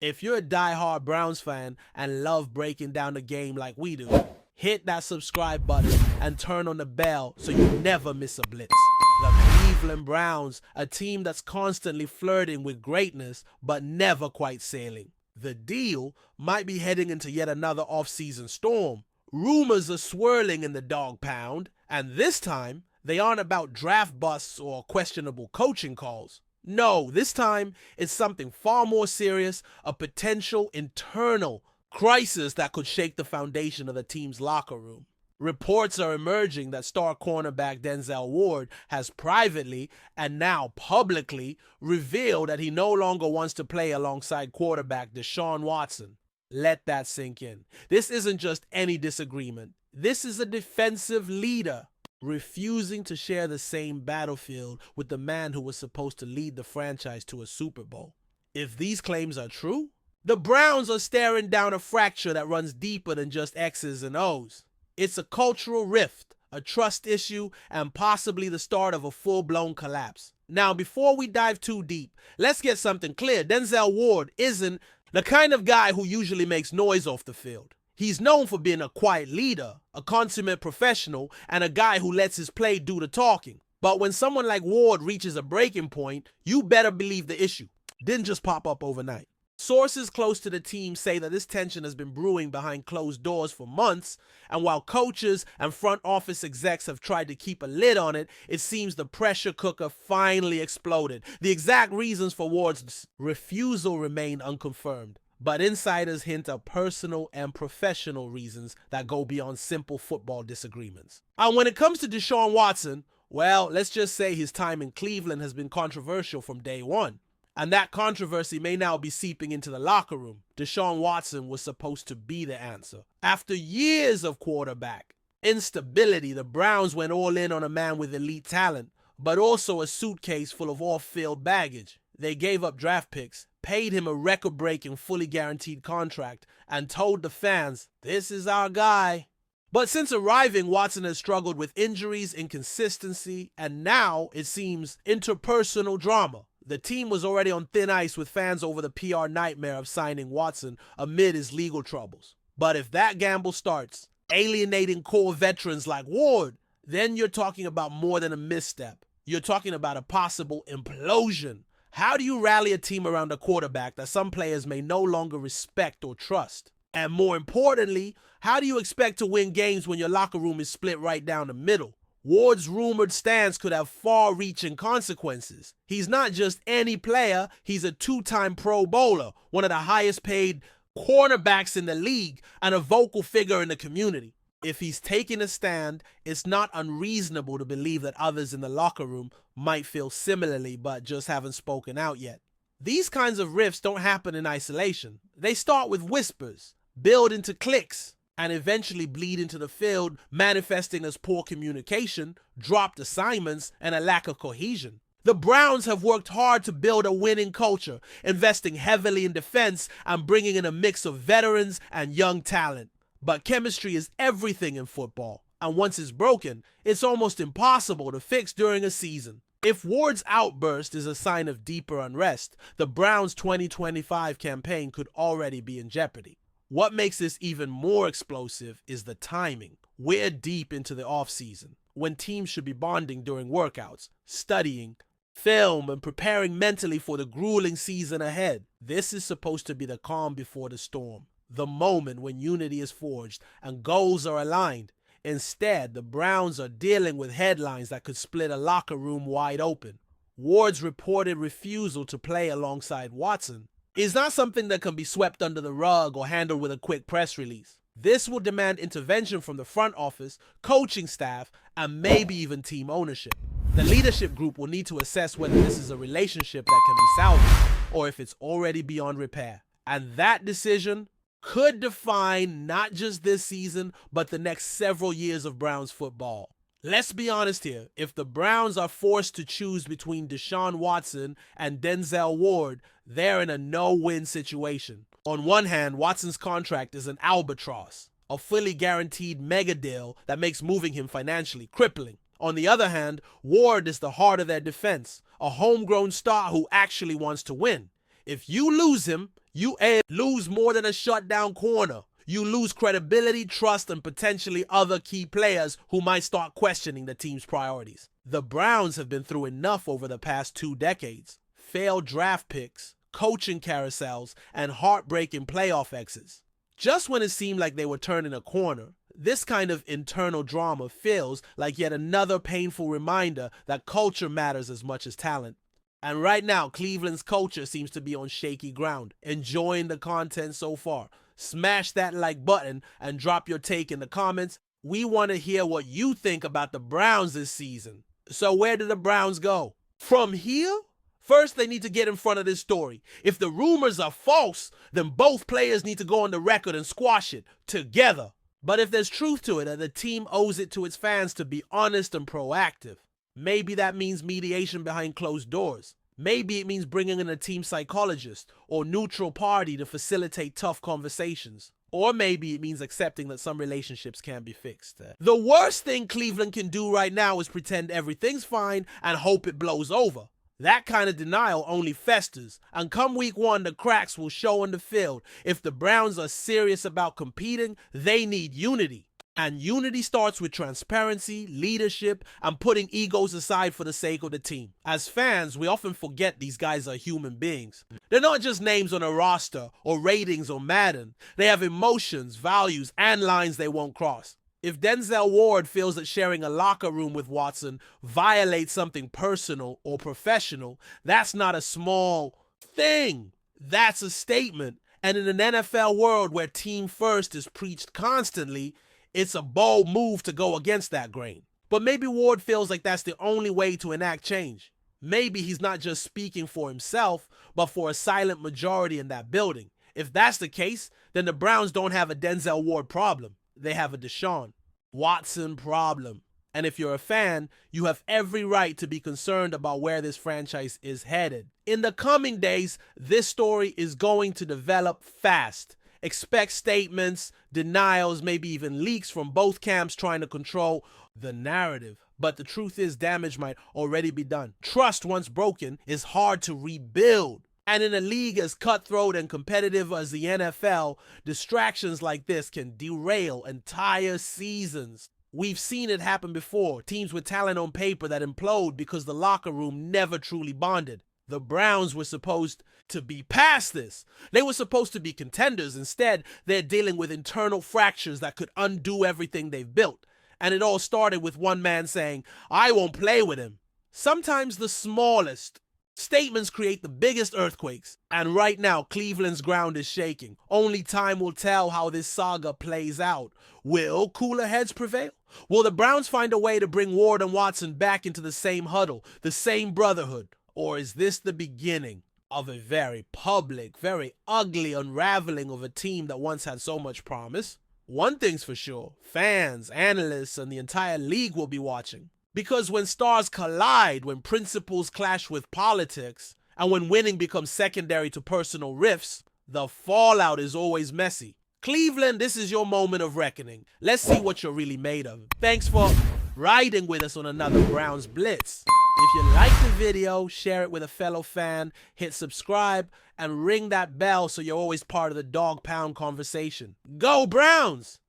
If you're a die-hard Browns fan and love breaking down the game like we do, hit that subscribe button and turn on the bell so you never miss a blitz. The Cleveland Browns, a team that's constantly flirting with greatness but never quite sailing. The deal might be heading into yet another off-season storm. Rumors are swirling in the dog pound, and this time they aren't about draft busts or questionable coaching calls. No, this time it's something far more serious, a potential internal crisis that could shake the foundation of the team's locker room. Reports are emerging that star cornerback Denzel Ward has privately and now publicly revealed that he no longer wants to play alongside quarterback Deshaun Watson. Let that sink in. This isn't just any disagreement. This is a defensive leader refusing to share the same battlefield with the man who was supposed to lead the franchise to a Super Bowl. If these claims are true, the Browns are staring down a fracture that runs deeper than just X's and O's. It's a cultural rift, a trust issue, and possibly the start of a full-blown collapse. Now, before we dive too deep, let's get something clear. Denzel Ward isn't the kind of guy who usually makes noise off the field. He's known for being a quiet leader, a consummate professional, and a guy who lets his play do the talking. But when someone like Ward reaches a breaking point, you better believe the issue didn't just pop up overnight. Sources close to the team say that this tension has been brewing behind closed doors for months, and while coaches and front office execs have tried to keep a lid on it, it seems the pressure cooker finally exploded. The exact reasons for Ward's refusal remain unconfirmed, but insiders hint at personal and professional reasons that go beyond simple football disagreements. And when it comes to Deshaun Watson, well, let's just say his time in Cleveland has been controversial from day one. And that controversy may now be seeping into the locker room. Deshaun Watson was supposed to be the answer. After years of quarterback instability, the Browns went all in on a man with elite talent, but also a suitcase full of off-field baggage. They gave up draft picks, paid him a record-breaking, fully guaranteed contract, and told the fans, "This is our guy." But since arriving, Watson has struggled with injuries, inconsistency, and now, it seems, interpersonal drama. The team was already on thin ice with fans over the PR nightmare of signing Watson amid his legal troubles. But if that gamble starts, alienating core veterans like Ward, then you're talking about more than a misstep. You're talking about a possible implosion. How do you rally a team around a quarterback that some players may no longer respect or trust? And more importantly, how do you expect to win games when your locker room is split right down the middle? Ward's rumored stance could have far-reaching consequences. He's not just any player, he's a two-time Pro Bowler, one of the highest-paid cornerbacks in the league, and a vocal figure in the community. If he's taking a stand, it's not unreasonable to believe that others in the locker room might feel similarly but just haven't spoken out yet. These kinds of rifts don't happen in isolation. They start with whispers, build into cliques, and eventually bleed into the field, manifesting as poor communication, dropped assignments, and a lack of cohesion. The Browns have worked hard to build a winning culture, investing heavily in defense and bringing in a mix of veterans and young talent. But chemistry is everything in football, and once it's broken, it's almost impossible to fix during a season. If Ward's outburst is a sign of deeper unrest, the Browns' 2025 campaign could already be in jeopardy. What makes this even more explosive is the timing. We're deep into the offseason, when teams should be bonding during workouts, studying, film, and preparing mentally for the grueling season ahead. This is supposed to be the calm before the storm, the moment when unity is forged and goals are aligned. Instead, the Browns are dealing with headlines that could split a locker room wide open. Ward's reported refusal to play alongside Watson is not something that can be swept under the rug or handled with a quick press release. This will demand intervention from the front office, coaching staff, and maybe even team ownership. The leadership group will need to assess whether this is a relationship that can be salvaged or if it's already beyond repair. And that decision could define not just this season, but the next several years of Browns football. Let's be honest here. If the Browns are forced to choose between Deshaun Watson and Denzel Ward, they're in a no-win situation. On one hand, Watson's contract is an albatross, a fully guaranteed mega deal that makes moving him financially crippling. On the other hand, Ward is the heart of their defense, a homegrown star who actually wants to win. If you lose him, You lose more than a shutdown corner. You lose credibility, trust, and potentially other key players who might start questioning the team's priorities. The Browns have been through enough over the past 2 decades. Failed draft picks, coaching carousels, and heartbreaking playoff exits. Just when it seemed like they were turning a corner, this kind of internal drama feels like yet another painful reminder that culture matters as much as talent. And right now, Cleveland's culture seems to be on shaky ground. Enjoying the content so far? Smash that like button and drop your take in the comments. We want to hear what you think about the Browns this season. So where do the Browns go? From here? First, they need to get in front of this story. If the rumors are false, then both players need to go on the record and squash it together. But if there's truth to it, and the team owes it to its fans to be honest and proactive, maybe that means mediation behind closed doors. Maybe it means bringing in a team psychologist or neutral party to facilitate tough conversations. Or maybe it means accepting that some relationships can be fixed. The worst thing Cleveland can do right now is pretend everything's fine and hope it blows over. That kind of denial only festers, and come week 1, the cracks will show on the field. If the Browns are serious about competing, they need unity. And unity starts with transparency, leadership, and putting egos aside for the sake of the team. As fans, we often forget these guys are human beings. They're not just names on a roster or ratings on Madden. They have emotions, values, and lines they won't cross. If Denzel Ward feels that sharing a locker room with Watson violates something personal or professional, that's not a small thing. That's a statement. And in an NFL world where team first is preached constantly, it's a bold move to go against that grain. But maybe Ward feels like that's the only way to enact change. Maybe he's not just speaking for himself, but for a silent majority in that building. If that's the case, then the Browns don't have a Denzel Ward problem. They have a Deshaun Watson problem. And if you're a fan, you have every right to be concerned about where this franchise is headed. In the coming days, this story is going to develop fast. Expect statements, denials, maybe even leaks from both camps trying to control the narrative. But the truth is, damage might already be done. Trust, once broken, is hard to rebuild. And in a league as cutthroat and competitive as the NFL, distractions like this can derail entire seasons. We've seen it happen before, teams with talent on paper that implode because the locker room never truly bonded. The Browns were supposed to be past this. They were supposed to be contenders. Instead, they're dealing with internal fractures that could undo everything they've built. And it all started with one man saying, "I won't play with him." Sometimes the smallest statements create the biggest earthquakes. And right now, Cleveland's ground is shaking. Only time will tell how this saga plays out. Will cooler heads prevail? Will the Browns find a way to bring Ward and Watson back into the same huddle, the same brotherhood? Or is this the beginning of a very public, very ugly unraveling of a team that once had so much promise? One thing's for sure, fans, analysts, and the entire league will be watching. Because when stars collide, when principles clash with politics, and when winning becomes secondary to personal rifts, the fallout is always messy. Cleveland, this is your moment of reckoning. Let's see what you're really made of. Thanks for riding with us on another Browns Blitz. If you liked the video, share it with a fellow fan, hit subscribe, and ring that bell so you're always part of the dog pound conversation. Go Browns!